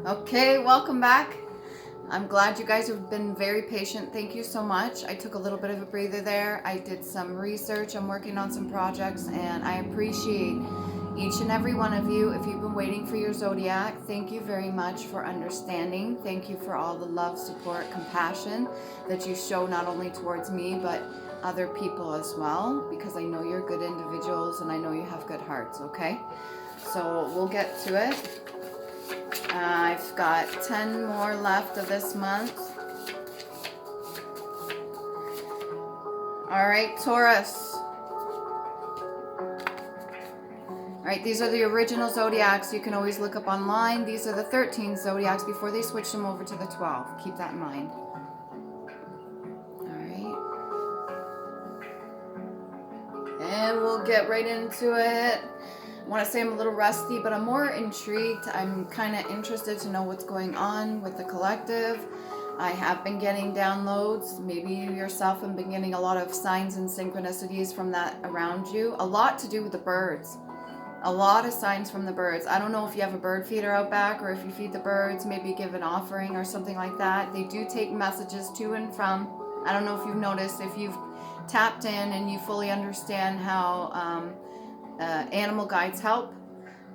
Okay, welcome back. I'm glad you guys have been very patient. Thank you so much. I took a little bit of a breather there. I did some research. I'm working on some projects, and I appreciate each and every one of you. If you've been waiting for your zodiac, thank you very much for understanding. Thank you for all the love, support, compassion that you show not only towards me, but other people as well, because I know you're good individuals and I know you have good hearts, okay? So we'll get to it. I've got 10 more left of this month. All right, Taurus. All right, these are the original zodiacs. You can always look up online. These are the 13 zodiacs before they switched them over to the 12. Keep that in mind. All right. And we'll get right into it. I want to say I'm a little rusty, but I'm more intrigued. I'm kind of interested to know what's going on with the collective. I have been getting downloads. Maybe you yourself have been getting a lot of signs and synchronicities from that around you. A lot to do with the birds. A lot of signs from the birds. I don't know if you have a bird feeder out back or if you feed the birds, maybe give an offering or something like that. They do take messages to and from. I don't know if you've noticed, if you've tapped in and you fully understand how animal guides help.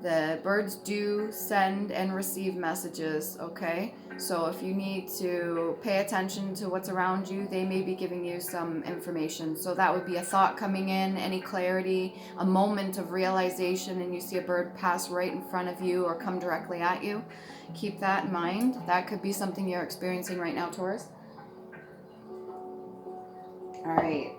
The birds do send and receive messages, okay? So if you need to pay attention to what's around you, they may be giving you some information. So that would be a thought coming in, any clarity, a moment of realization, and you see a bird pass right in front of you or come directly at you. Keep that in mind. That could be something you're experiencing right now, Taurus. All right.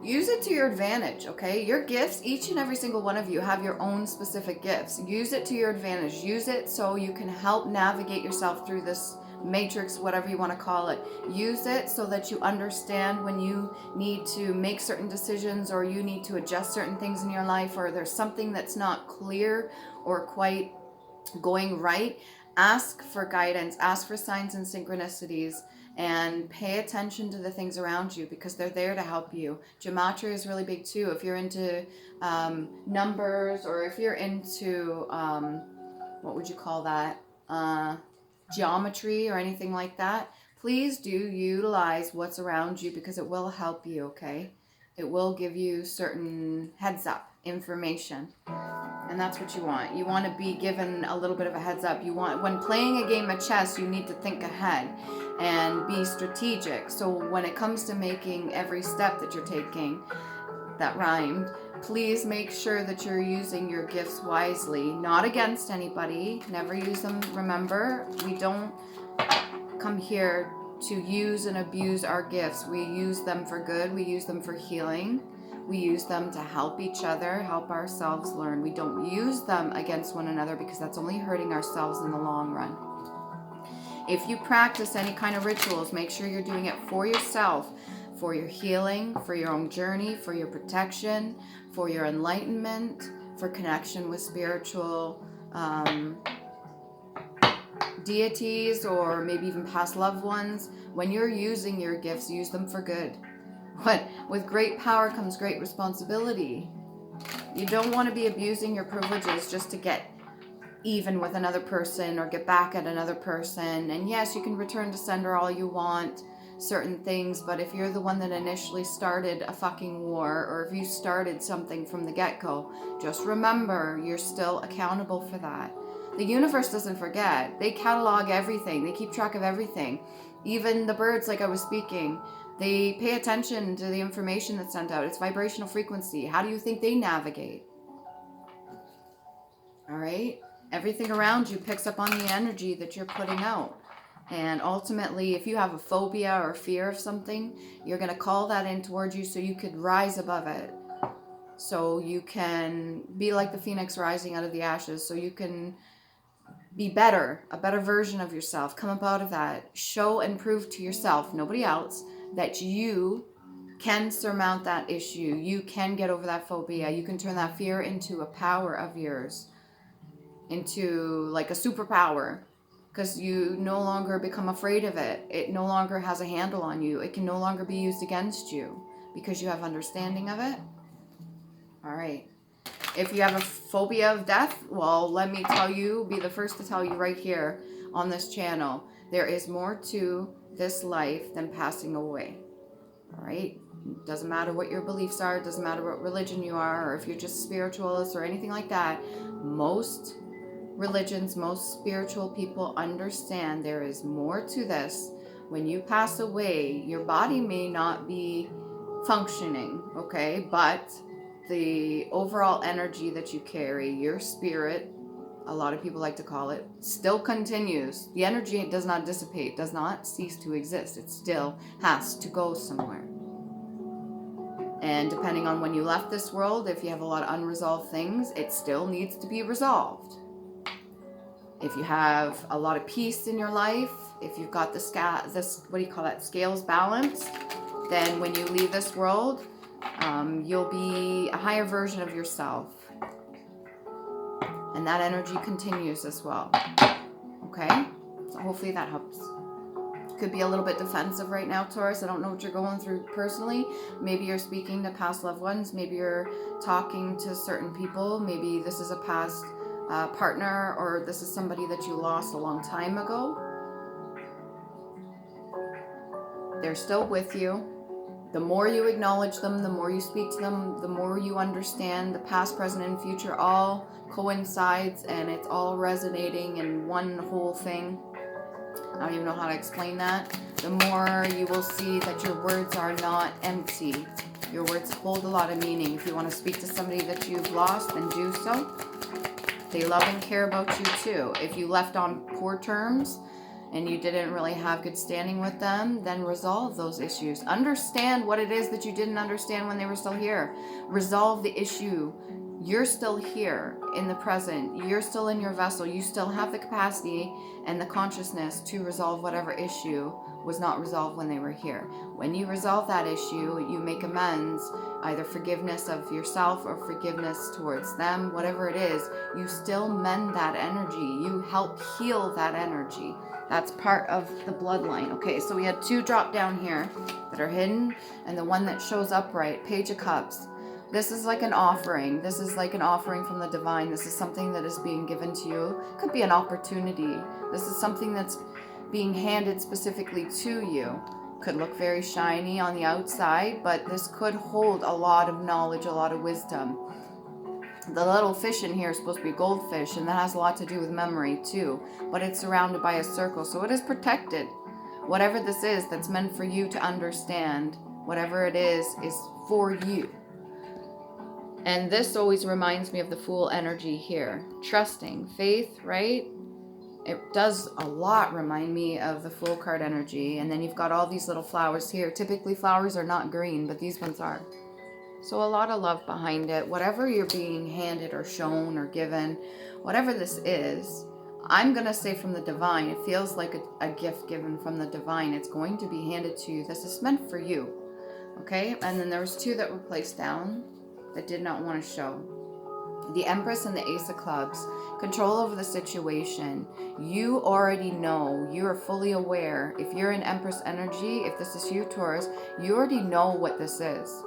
Use it to your advantage, okay? Your gifts, each and every single one of you have your own specific gifts. Use it to your advantage. Use it so you can help navigate yourself through this matrix, whatever you want to call it. Use it so that you understand when you need to make certain decisions or you need to adjust certain things in your life, or there's something that's not clear or quite going right. Ask for guidance, ask for signs and synchronicities, and pay attention to the things around you because they're there to help you. Gematria is really big too. If you're into numbers, or if you're into, what would you call that? Geometry or anything like that, please do utilize what's around you because it will help you, okay? It will give you certain heads up information. And that's what you want. You want to be given a little bit of a heads up. You want, when playing a game of chess, you need to think ahead and be strategic. So when it comes to making every step that you're taking, that rhymed, please make sure that you're using your gifts wisely, not against anybody. Never use them. Remember, we don't come here to use and abuse our gifts. We use them for good. We use them for healing. We use them to help each other, help ourselves learn. We don't use them against one another because that's only hurting ourselves in the long run. If you practice any kind of rituals, make sure you're doing it for yourself, for your healing, for your own journey, for your protection, for your enlightenment, for connection with spiritual deities or maybe even past loved ones. When you're using your gifts, use them for good. With great power comes great responsibility. You don't want to be abusing your privileges just to get even with another person or get back at another person. And yes, you can return to sender all you want, certain things, but if you're the one that initially started a fucking war, or if you started something from the get-go, just remember you're still accountable for that. The universe doesn't forget. They catalog everything. They keep track of everything. Even the birds, like I was speaking, they pay attention to the information that's sent out. It's vibrational frequency. How do you think they navigate? All right? Everything around you picks up on the energy that you're putting out. And ultimately, if you have a phobia or fear of something, you're going to call that in towards you so you could rise above it. So you can be like the phoenix rising out of the ashes. So you can be better, a better version of yourself. Come up out of that. Show and prove to yourself, nobody else, that you can surmount that issue. You can get over that phobia. You can turn that fear into a power of yours, into like a superpower, because you no longer become afraid of it. It no longer has a handle on you. It can no longer be used against you because you have understanding of it. All right. If you have a phobia of death, well, let me tell you, be the first to tell you right here on this channel, there is more to this life than passing away. All right? Doesn't matter what your beliefs are, doesn't matter what religion you are, or if you're just spiritualist or anything like that. Most religions, most spiritual people understand there is more to this. When you pass away, your body may not be functioning, okay, but the overall energy that you carry, your spirit, a lot of people like to call it, still continues. The energy does not dissipate, does not cease to exist. It still has to go somewhere. And depending on when you left this world, if you have a lot of unresolved things, it still needs to be resolved. If you have a lot of peace in your life, if you've got this, what do you call that, scales balanced, then when you leave this world, you'll be a higher version of yourself. And that energy continues as well. Okay? So hopefully that helps. Could be a little bit defensive right now, Taurus. I don't know what you're going through personally. Maybe you're speaking to past loved ones. Maybe you're talking to certain people. Maybe this is a past partner, or this is somebody that you lost a long time ago. They're still with you. The more you acknowledge them, the more you speak to them, the more you understand the past, present, and future all coincides, and it's all resonating in one whole thing. I don't even know how to explain that. The more you will see that your words are not empty. Your words hold a lot of meaning. If you want to speak to somebody that you've lost, then do so. They love and care about you too. If you left on poor terms and you didn't really have good standing with them, then resolve those issues. Understand what it is that you didn't understand when they were still here. Resolve the issue. You're still here in the present. You're still in your vessel. You still have the capacity and the consciousness to resolve whatever issue was not resolved when they were here. When you resolve that issue, you make amends, either forgiveness of yourself or forgiveness towards them, whatever it is, you still mend that energy. You help heal that energy. That's part of the bloodline. Okay, so we had 2 drop down here that are hidden, and the one that shows upright, Page of Cups. This is like an offering. This is like an offering from the divine. This is something that is being given to you. Could be an opportunity. This is something that's being handed specifically to you. Could look very shiny on the outside, but this could hold a lot of knowledge, a lot of wisdom. The little fish in here is supposed to be goldfish, and that has a lot to do with memory too. But it's surrounded by a circle, so it is protected. Whatever this is that's meant for you to understand, whatever it is for you. And this always reminds me of the Fool energy here. Trusting, faith, right? It does a lot remind me of the Fool card energy. And then you've got all these little flowers here. Typically flowers are not green, but these ones are. So a lot of love behind it. Whatever you're being handed or shown or given, whatever this is, I'm going to say from the divine, it feels like a gift given from the divine. It's going to be handed to you. This is meant for you. Okay? And then there was 2 that were placed down that did not want to show. The Empress and the Ace of Clubs. Control over the situation. You already know. You are fully aware. If you're in Empress energy, if this is you, Taurus, you already know what this is.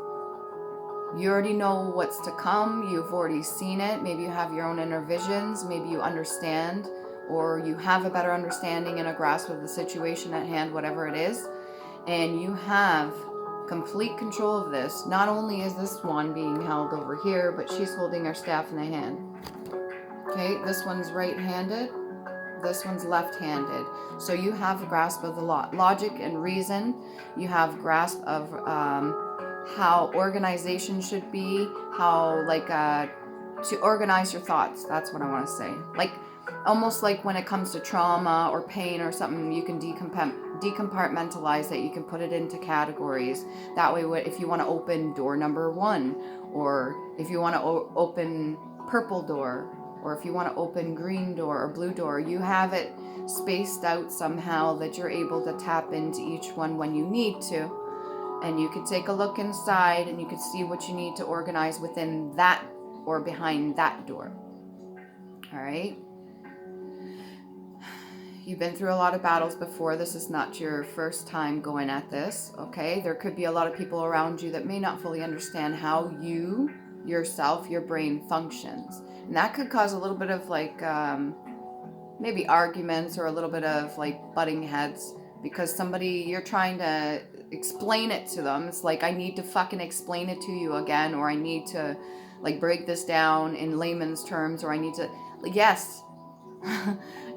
You already know what's to come. You've already seen it. Maybe you have your own inner visions. Maybe you understand, or you have a better understanding and a grasp of the situation at hand, whatever it is. And you have complete control of this. Not only is this one being held over here, but she's holding her staff in the hand. Okay, this one's right-handed. This one's left-handed. So you have a grasp of the logic and reason. You have grasp of how organization should be, how to organize your thoughts. That's what I want to say. Like almost like when it comes to trauma or pain or something, you can decompartmentalize it. You can put it into categories. That way, if you want to open door number 1, or if you want to open purple door, or if you want to open green door or blue door, you have it spaced out somehow that you're able to tap into each one when you need to. And you could take a look inside and you could see what you need to organize within that or behind that door. All right. You've been through a lot of battles before. This is not your first time going at this, okay? There could be a lot of people around you that may not fully understand how you yourself, your brain functions. And that could cause a little bit of like maybe arguments or a little bit of like butting heads, because somebody, you're trying to explain it to them. It's like, I need to fucking explain it to you again, or I need to like break this down in layman's terms, or I need to, like, yes.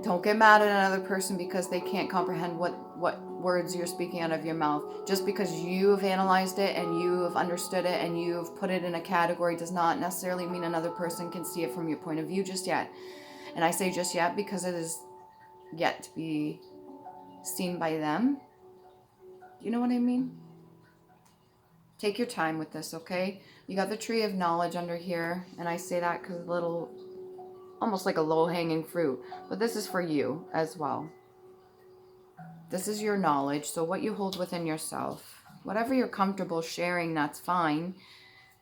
Don't get mad at another person because they can't comprehend what words you're speaking out of your mouth. Just because you've analyzed it and you've understood it and you've put it in a category does not necessarily mean another person can see it from your point of view just yet. And I say just yet because it is yet to be seen by them. You know what I mean? Take your time with this, okay? You got the tree of knowledge under here, and I say that because a little, almost like a low-hanging fruit, but this is for you as well. This is your knowledge, so what you hold within yourself, whatever you're comfortable sharing, that's fine.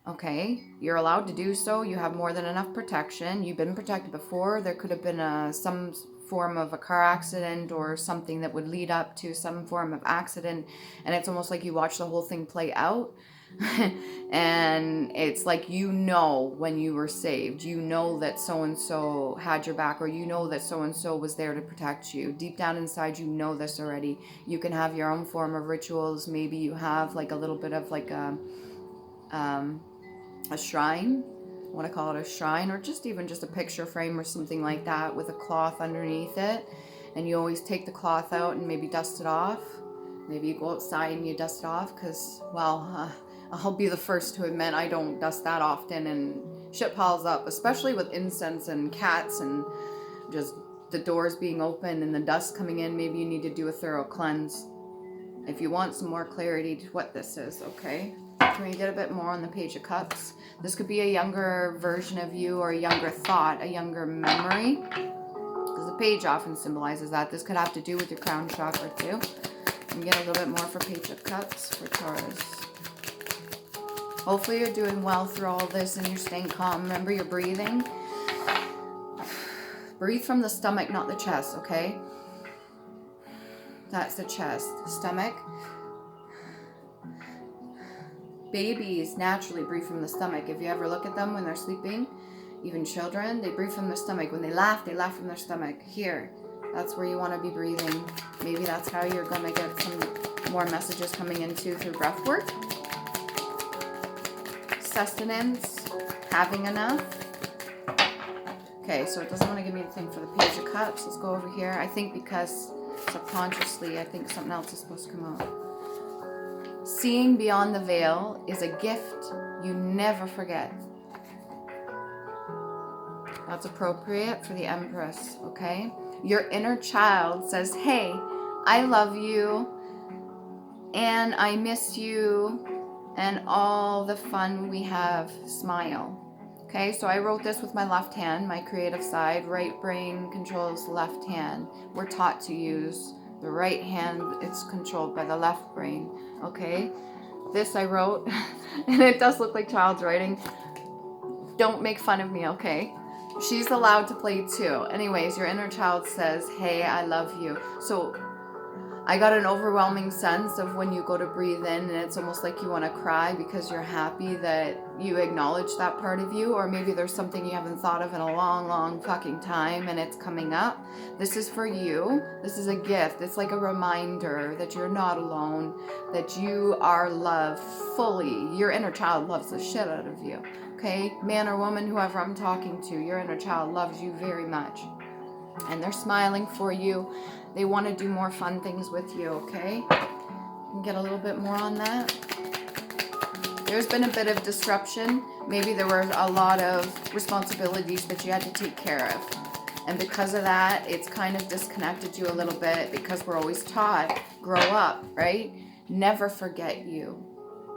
Okay, you're allowed to do so. You have more than enough protection. You've been protected before. There could have been some form of a car accident or something that would lead up to some form of accident, and it's almost like you watch the whole thing play out. And it's like, you know, when you were saved, you know that so-and-so had your back, or you know that so-and-so was there to protect you. Deep down inside, you know this already. You can have your own form of rituals. Maybe you have like a little bit of like a shrine. I want to call it a shrine, or just even just a picture frame or something like that with a cloth underneath it. And you always take the cloth out and maybe dust it off. Maybe you go outside and you dust it off, because, well, I'll be the first to admit I don't dust that often, and shit piles up, especially with incense and cats and just the doors being open and the dust coming in. Maybe you need to do a thorough cleanse if you want some more clarity to what this is, okay? Can we get a bit more on the Page of Cups? This could be a younger version of you, or a younger thought, a younger memory, because the page often symbolizes that. This could have to do with your crown chakra too. And get a little bit more for Page of Cups for Taurus. Hopefully you're doing well through all this and you're staying calm. Remember, you're breathing. Breathe from the stomach, not the chest, okay? That's the chest. Stomach. Babies naturally breathe from the stomach. If you ever look at them when they're sleeping, even children, they breathe from their stomach. When they laugh from their stomach. Here, that's where you want to be breathing. Maybe that's how you're going to get some more messages coming into through breath work. Sustenance, having enough. Okay, so it doesn't want to give me anything for the Page of Cups. Let's go over here. I think because subconsciously, I think something else is supposed to come out. Seeing beyond the veil is a gift you never forget. That's appropriate for the Empress, okay? Your inner child says, hey, I love you, and I miss you, and all the fun we have, smile. Okay, so I wrote this with my left hand, my creative side. Right brain controls the left hand. We're taught to use the right hand. It's controlled by the left brain, okay? This I wrote, and it does look like child's writing. Don't make fun of me, okay? She's allowed to play too. Anyways, your inner child says, hey, I love you. So I got an overwhelming sense of when you go to breathe in, and it's almost like you want to cry because you're happy that you acknowledge that part of you, or maybe there's something you haven't thought of in a long, long fucking time and it's coming up. This is for you. This is a gift. It's like a reminder that you're not alone, that you are loved fully. Your inner child loves the shit out of you. Okay? Man or woman, whoever I'm talking to, your inner child loves you very much. And they're smiling for you. They want to do more fun things with you, okay? And get a little bit more on that. There's been a bit of disruption. Maybe there were a lot of responsibilities that you had to take care of. And because of that, it's kind of disconnected you a little bit, because we're always taught, grow up, right? Never forget you.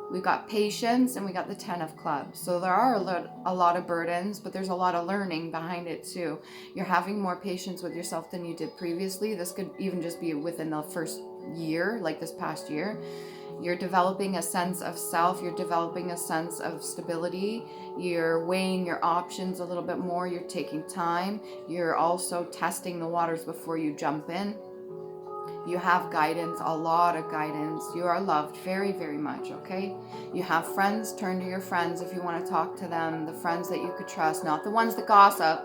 We got patience, and we got the 10 of clubs. So there are a lot of burdens, but there's a lot of learning behind it too. You're having more patience with yourself than you did previously. This could even just be within the first year, like this past year. You're developing a sense of self. You're developing a sense of stability. You're weighing your options a little bit more. You're taking time. You're also testing the waters before you jump in. You have guidance, a lot of guidance. You are loved very, very much, okay? You have friends. Turn to your friends if you want to talk to them. The friends that you could trust, not the ones that gossip.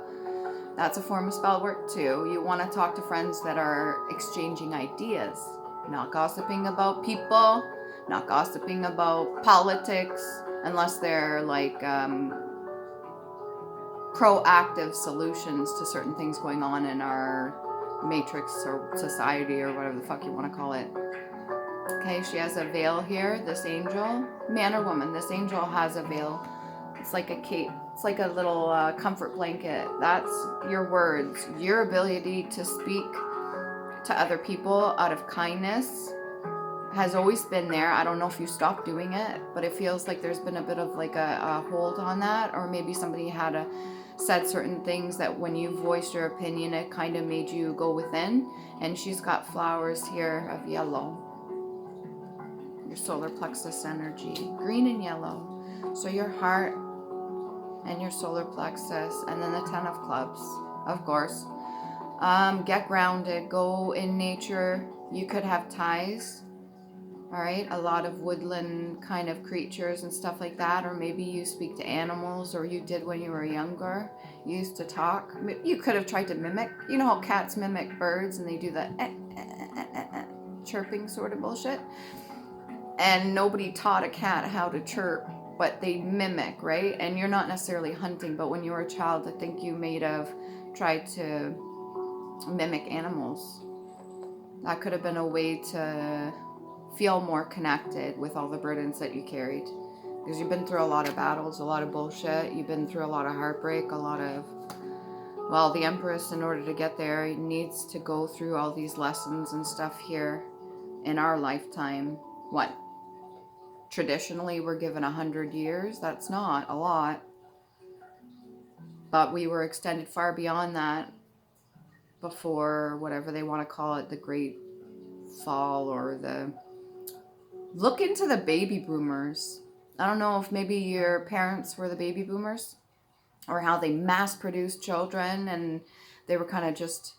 That's a form of spell work too. You want to talk to friends that are exchanging ideas, not gossiping about people, not gossiping about politics, unless they're like proactive solutions to certain things going on in our matrix or society or whatever the fuck you want to call it. Okay, she has a veil here, this angel, man or woman, this angel has a veil. It's like a cape, it's like a little comfort blanket. That's your words, your ability to speak to other people out of kindness has always been there. I don't know if you stopped doing it, but it feels like there's been a bit of like a hold on that, or maybe somebody had said certain things that when you voiced your opinion, it kind of made you go within. And she's got flowers here of yellow, your solar plexus energy, green and yellow. So your heart and your solar plexus, and then the 10 of clubs, of course. Get grounded, go in nature. You could have ties. All right, a lot of woodland kind of creatures and stuff like that, or maybe you speak to animals, or you did when you were younger. You used to talk. You could have tried to mimic. You know how cats mimic birds and they do the chirping sort of bullshit? And nobody taught a cat how to chirp, but they mimic, right? And you're not necessarily hunting, but when you were a child, I think you may have tried to mimic animals. That could have been a way to feel more connected with all the burdens that you carried, because you've been through a lot of battles, a lot of bullshit. You've been through a lot of heartbreak, a lot of, well, the Empress, in order to get there, needs to go through all these lessons and stuff here in our lifetime. What? Traditionally, we're given 100 years. That's not a lot, but we were extended far beyond that before whatever they want to call it, the Great Fall, or the... Look into the baby boomers. I don't know if maybe your parents were the baby boomers, or how they mass-produced children and they were kind of just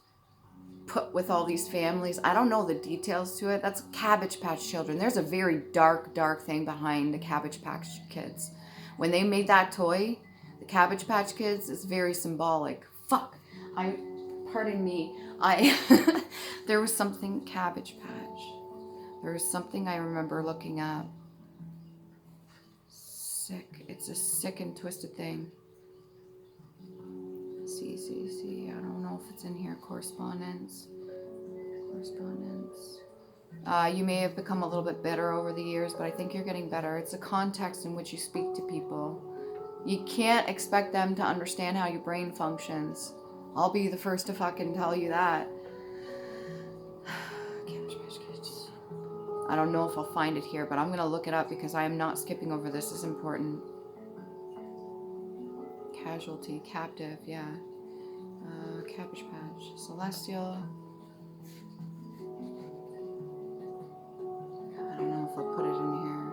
put with all these families. I don't know the details to it. That's Cabbage Patch Children. There's a very dark, dark thing behind the Cabbage Patch Kids. When they made that toy, the Cabbage Patch Kids, is very symbolic. Fuck. Pardon me. There was something Cabbage Patch. There was something I remember looking up. Sick. It's a sick and twisted thing. See. I don't know if it's in here. Correspondence. You may have become a little bit bitter over the years, but I think you're getting better. It's a context in which you speak to people. You can't expect them to understand how your brain functions. I'll be the first to fucking tell you that. I don't know if I'll find it here, but I'm going to look it up because I am not skipping over this. This is important. Casualty, captive, yeah. Cabbage Patch, Celestial. I don't know if I'll put it in here.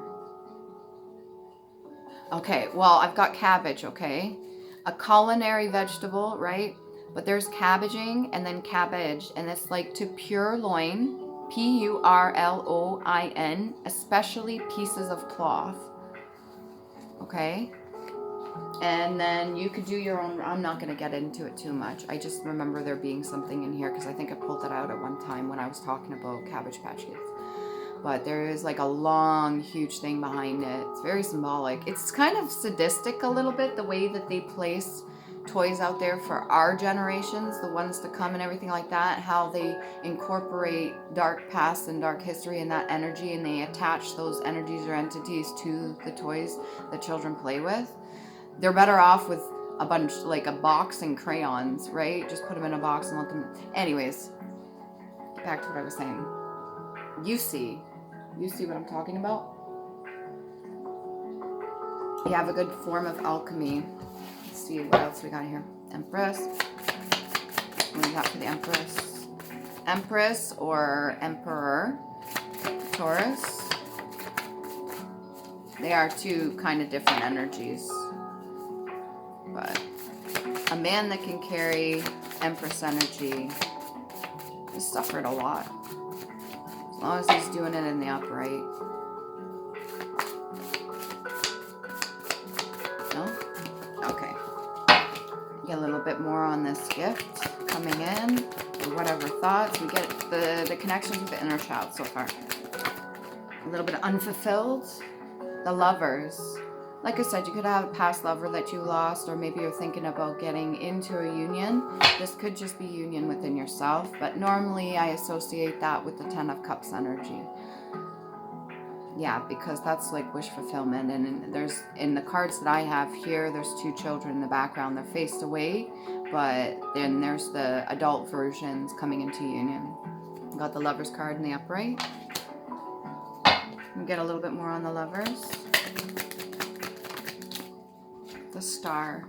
Okay, well, I've got cabbage, okay? A culinary vegetable, right? But there's cabbaging and then cabbage, and it's like to purloin, Purloin, especially pieces of cloth, okay? And then you could do your own. I'm not going to get into it too much. I just remember there being something in here because I think I pulled it out at one time when I was talking about Cabbage Patch Kids. But there is like a long, huge thing behind it. It's very symbolic. It's kind of sadistic a little bit, the way that they place toys out there for our generations, the ones to come and everything like that, how they incorporate dark past and dark history and that energy, and they attach those energies or entities to the toys that children play with. They're better off with a bunch, like a box and crayons, right? Just put them in a box and let them... Anyways, back to what I was saying. You see what I'm talking about? You have a good form of alchemy. Let's see what else we got here. Empress. What do we got for the Empress? Empress or Emperor. Taurus. They are two kind of different energies. But a man that can carry Empress energy has suffered a lot. As long as he's doing it in the upright. No? Okay. Get a little bit more on this gift coming in, or whatever thoughts. We get the connections with the inner child so far. A little bit of unfulfilled. The lovers. Like I said, you could have a past lover that you lost, or maybe you're thinking about getting into a union. This could just be union within yourself, but normally I associate that with the 10 of Cups energy. Yeah, because that's like wish fulfillment. And there's, in the cards that I have here, there's 2 children in the background. They're faced away, but then there's the adult versions coming into union. Got the Lovers card in the upright. We get a little bit more on the Lovers. The Star.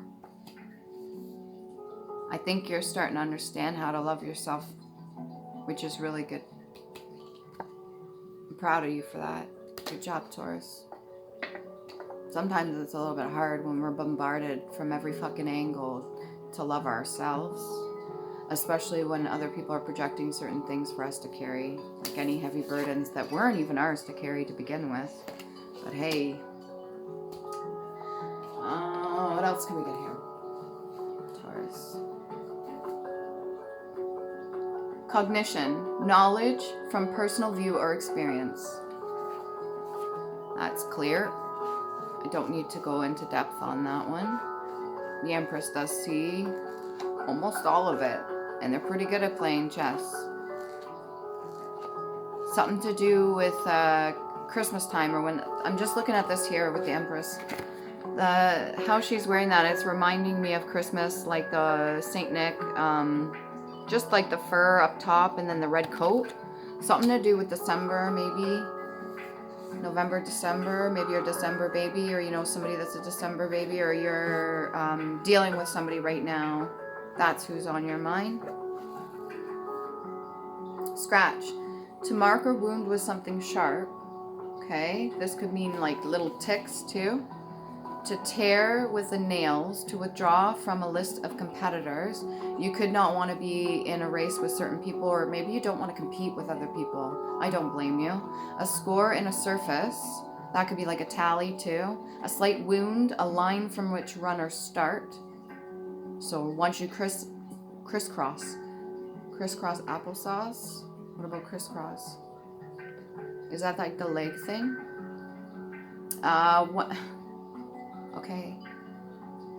I think you're starting to understand how to love yourself, which is really good. I'm proud of you for that. Good job, Taurus. Sometimes it's a little bit hard when we're bombarded from every fucking angle to love ourselves, especially when other people are projecting certain things for us to carry, like any heavy burdens that weren't even ours to carry to begin with. But hey, what else can we get here? Taurus. Cognition, knowledge from personal view or experience. That's clear. I don't need to go into depth on that one. The Empress does see almost all of it, and they're pretty good at playing chess. Something to do with Christmas time, or when I'm just looking at this here with the Empress. How she's wearing that, it's reminding me of Christmas, like the Saint Nick, just like the fur up top and then the red coat. Something to do with December, maybe. November, December, maybe you're a December baby, or you know somebody that's a December baby, or you're dealing with somebody right now. That's who's on your mind. Scratch. To mark or wound with something sharp. Okay, this could mean like little ticks too. To tear with the nails, to withdraw from a list of competitors. You could not want to be in a race with certain people, or maybe you don't want to compete with other people. I don't blame you. A score in a surface, that could be like a tally too. A slight wound, a line from which runners start. So once you crisscross applesauce. What about crisscross? Is that like the leg thing? What? Okay.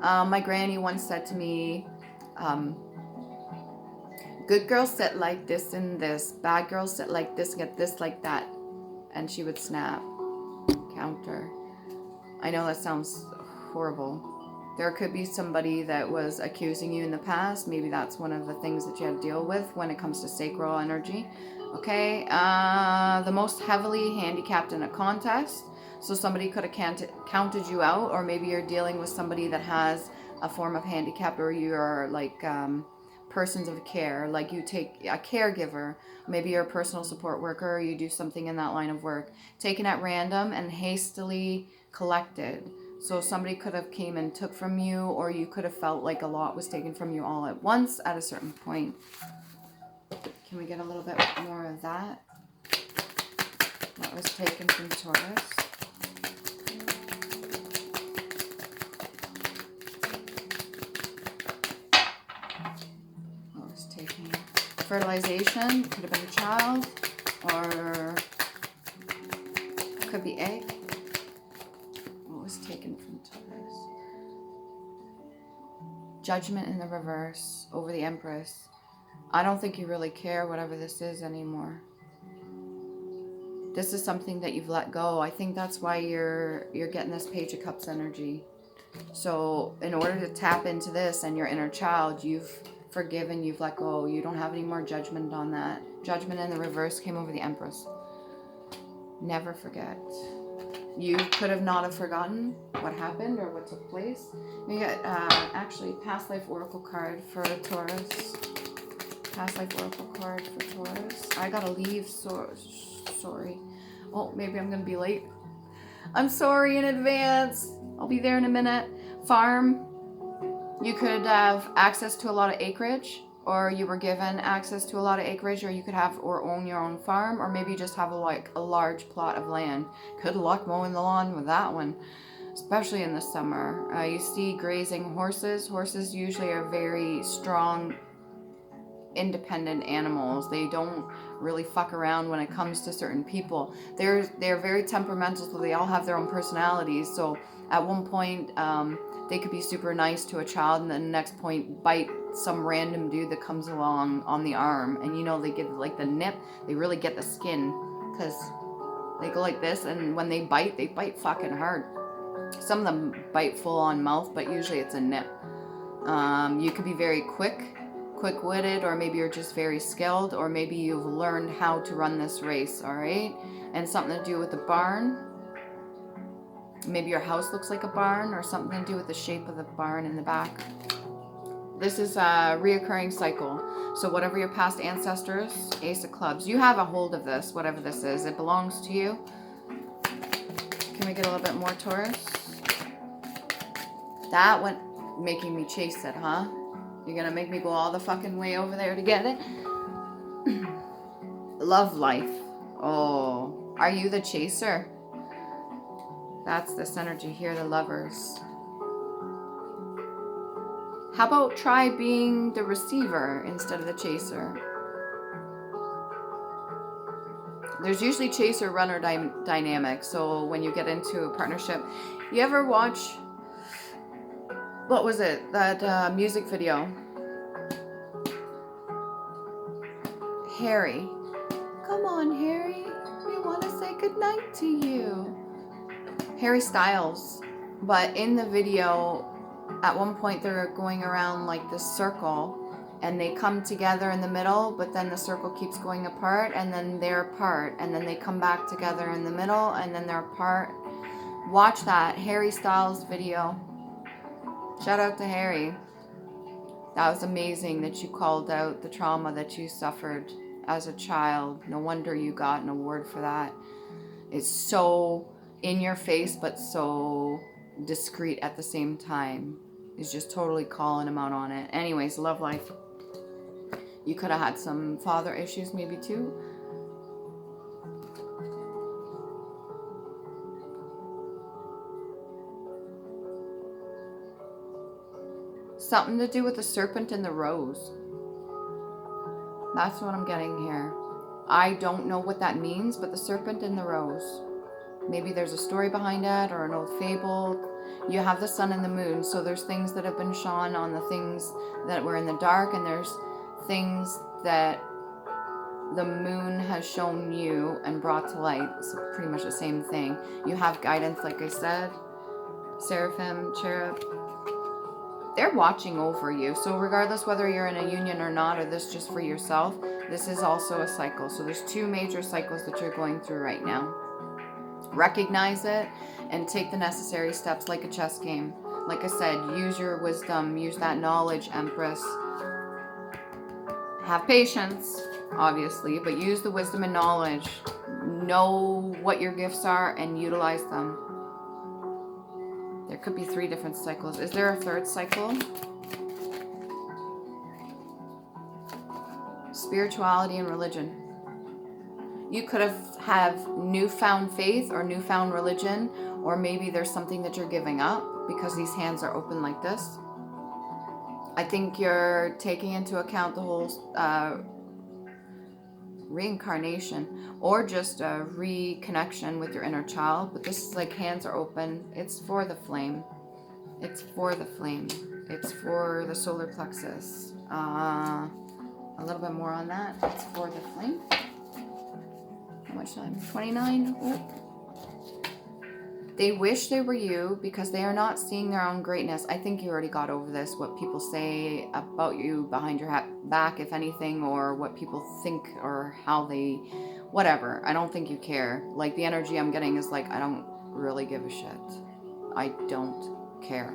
My granny once said to me, good girls sit like this and this, bad girls sit like this, get this like that. And she would snap, counter. I know that sounds horrible. There could be somebody that was accusing you in the past. Maybe that's one of the things that you had to deal with when it comes to sacral energy. Okay, the most heavily handicapped in a contest. So somebody could have counted you out, or maybe you're dealing with somebody that has a form of handicap, or you're like persons of care, like you take a caregiver, maybe you're a personal support worker, or you do something in that line of work, taken at random and hastily collected. So somebody could have came and took from you, or you could have felt like a lot was taken from you all at once at a certain point. Can we get a little bit more of that? What was taken from Taurus? Fertilization, could have been a child, or could be egg. What was taken from Taurus? Judgment in the reverse over the Empress. I don't think you really care whatever this is anymore. This is something that you've let go. I think that's why you're getting this Page of Cups energy. So in order to tap into this and your inner child, you've forgiven, you've let go. You don't have any more judgment on that. Judgment in the reverse came over the Empress. Never forget. You could have not have forgotten what happened or what took place. We got actually past life oracle card for Taurus. Past life oracle card for Taurus. I gotta leave, so sorry. Oh, maybe I'm gonna be late. I'm sorry in advance. I'll be there in a minute. Farm. You could have access to a lot of acreage. or you were given access to a lot of acreage, or you could have or own your own farm, or maybe you just have a large plot of land. Good luck mowing the lawn with that one, especially in the summer. You see grazing horses. Horses usually are very strong, independent animals. They don't really fuck around when it comes to certain people. They're very temperamental, so they all have their own personalities. So at one point, they could be super nice to a child, and then the next point bite some random dude that comes along on the arm, and you know, they get like the nip. They really get the skin, because they go like this, and when they bite fucking hard. Some of them bite full on mouth, but usually it's a nip. You could be very quick-witted, or maybe you're just very skilled, or maybe you've learned how to run this race, all right? And something to do with the barn. Maybe your house looks like a barn, or something to do with the shape of the barn in the back. This is a reoccurring cycle. So whatever your past ancestors, Ace of Clubs, you have a hold of this, whatever this is. It belongs to you. Can we get a little bit more, Taurus? That went making me chase it, huh? You're gonna make me go all the fucking way over there to get it? Love life. Oh, are you the chaser? That's this energy here, the Lovers. How about try being the receiver instead of the chaser? There's usually chaser-runner dynamic. So when you get into a partnership, you ever watch, what was it, that music video? Harry. Come on, Harry. We want to say goodnight to you. Harry Styles. But in the video, at one point they're going around like this circle, and they come together in the middle, but then the circle keeps going apart, and then they're apart, and then they come back together in the middle, and then they're apart. Watch that Harry Styles video. Shout out to Harry. That was amazing that you called out the trauma that you suffered as a child. No wonder you got an award for that. It's so in your face, but so discreet at the same time. He's just totally calling him out on it. Anyways, love life. You could have had some father issues maybe too. Something to do with the serpent and the rose. That's what I'm getting here. I don't know what that means, but the serpent and the rose. Maybe there's a story behind it, or an old fable. You have the sun and the moon, so there's things that have been shone on the things that were in the dark, and there's things that the moon has shown you and brought to light. It's pretty much the same thing. You have guidance, like I said. Seraphim, cherub. They're watching over you. So regardless whether you're in a union or not, or this just for yourself, this is also a cycle. So there's two major cycles that you're going through right now. Recognize it and take the necessary steps, like a chess game. Like I said, use your wisdom, use that knowledge, Empress. Have patience, obviously, but use the wisdom and knowledge. Know what your gifts are and utilize them. There could be 3 different cycles. Is there a 3rd cycle? Spirituality and religion. You could have newfound faith or newfound religion, or maybe there's something that you're giving up because these hands are open like this. I think you're taking into account the whole reincarnation, or just a reconnection with your inner child. But this is like hands are open. It's for the flame. It's for the flame. It's for the solar plexus. A little bit more on that. It's for the flame. How much time? 29. Ooh. They wish they were you because they are not seeing their own greatness. I think you already got over this, what people say about you behind your back, if anything, or what people think, or how they, whatever. I don't think you care. Like, the energy I'm getting is like, I don't really give a shit. I don't care.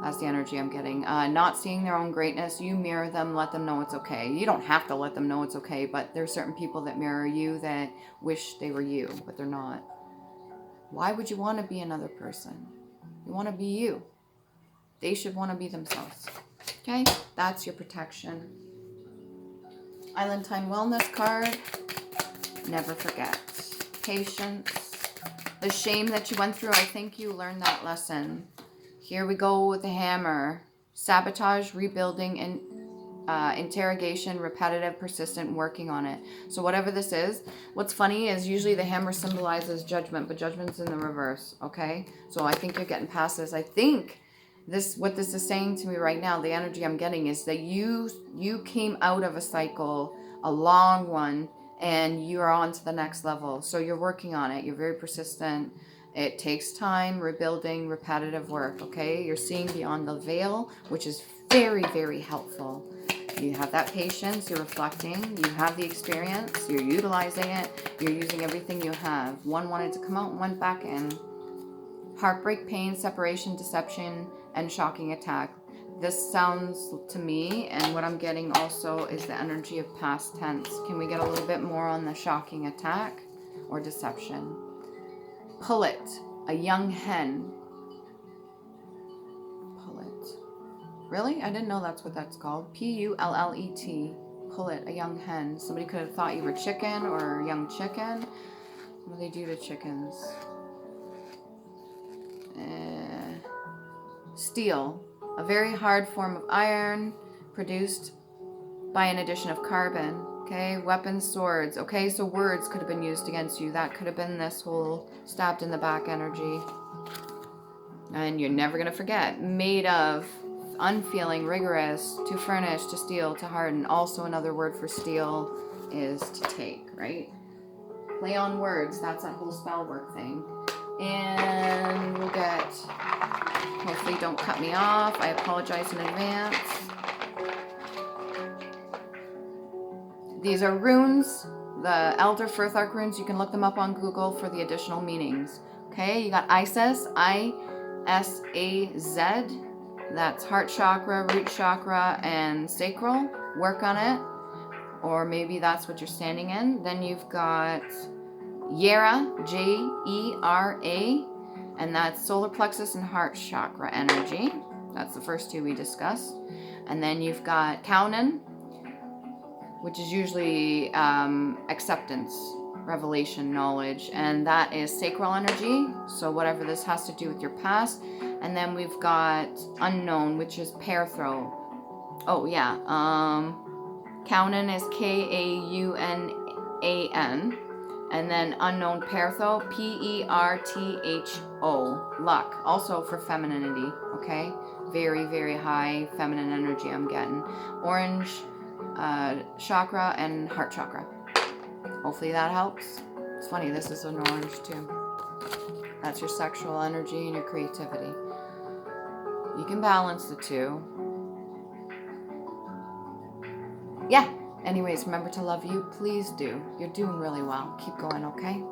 That's the energy I'm getting. Not seeing their own greatness. You mirror them, let them know it's okay. You don't have to let them know it's okay, but there's certain people that mirror you that wish they were you, but they're not. Why would you want to be another person? You want to be you. They should want to be themselves. Okay? That's your protection. Island Time Wellness card. Never forget. Patience. The shame that you went through, I think you learned that lesson. Here we go with the hammer. Sabotage, rebuilding, and interrogation, repetitive, persistent, working on it. So whatever this is, what's funny is usually the hammer symbolizes judgment, but judgment's in the reverse, okay? So I think you're getting past this. I think what this is saying to me right now, the energy I'm getting is that you came out of a cycle, a long one, and you're on to the next level. So you're working on it. You're very persistent. It takes time, rebuilding, repetitive work, okay? You're seeing beyond the veil, which is very, very helpful. You have that patience, you're reflecting, you have the experience, you're utilizing it, you're using everything you have. One wanted to come out and went back in. Heartbreak, pain, separation, deception, and shocking attack. This sounds to me, and what I'm getting also is the energy of past tense. Can we get a little bit more on the shocking attack or deception? Pullet, a young hen. Pullet. Really? I didn't know that's what that's called. P-U-L-L-E-T. Pullet, a young hen. Somebody could have thought you were chicken or a young chicken. What do they do to chickens? Steel, a very hard form of iron produced by an addition of carbon. Okay, weapons, swords. Okay, so words could have been used against you. That could have been this whole stabbed in the back energy. And you're never going to forget. Made of, unfeeling, rigorous, to furnish, to steel, to harden. Also another word for steel is to take, right? Play on words. That's that whole spell work thing. And we'll get, hopefully don't cut me off. I apologize in advance. These are runes, the Elder Firthark runes. You can look them up on Google for the additional meanings. Okay, you got Isis, I-S-A-Z. That's heart chakra, root chakra, and sacral. Work on it. Or maybe that's what you're standing in. Then you've got Yera, J-E-R-A, and that's solar plexus and heart chakra energy. That's the first two we discussed. And then you've got Kaunan, which is usually acceptance, revelation, knowledge, and that is sacral energy. So whatever this has to do with your past. And then we've got unknown, which is pear throw. Oh yeah, Kaunan is K-A-U-N-A-N, and then unknown Pertho, P-E-R-T-H-O, luck, also for femininity. Okay, very, very high feminine energy I'm getting. Orange chakra and heart chakra. Hopefully that helps. It's funny, this is an orange too. That's your sexual energy and your creativity. You can balance the two. Yeah. Anyways, remember to love you. Please do. You're doing really well. Keep going, okay?